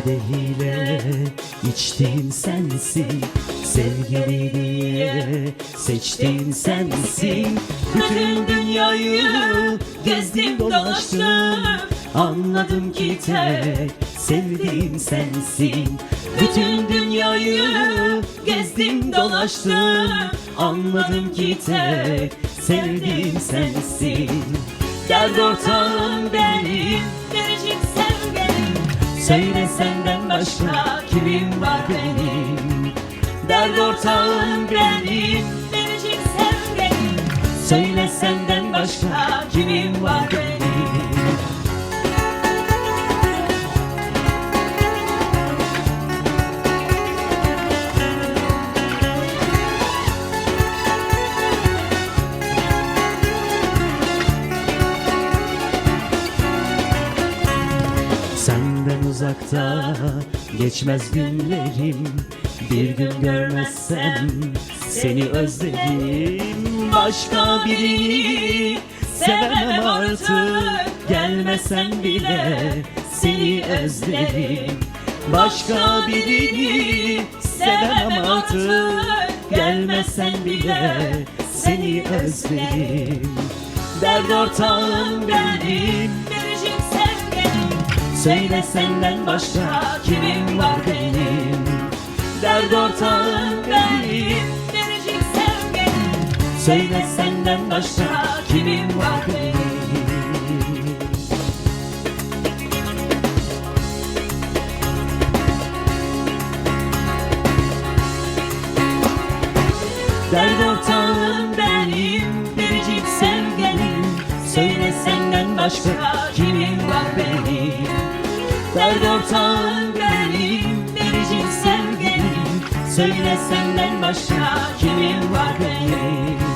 kadehiyle içtiğim sensin, sevgili diye seçtiğim sensin. Bütün dünyayı gezdim dolaştım, anladım ki tek sevdiğim sensin. Bütün dünyayı gezdim dolaştım, anladım ki tek sevdiğim sensin. Dert ortağım benim, Biricik sevgilim, söyle senden başka kimim var benim? Dert ortağım benim, biricik sevgilim, söyle senden başka kimim var benim? Senden uzakta geçmez günlerim, bir gün görmezsem seni özledim. Başka birini sevemem artık, gelmesen bile seni özlerim. Başka birini sevemem artık, gelmesen bile seni özlerim. Dert ortağım benim, biricik sevgilim, söyle senden başka kimim var benim? Dert ortağım benim, biricik sevgilim, söyle senden başka kimim var benim? Dert ortağım benim, biricik sevgilim, söyle senden başka kimim var benim? Dert ortağım benim, biricik sevgilim, söyle senden başka kimim var benim?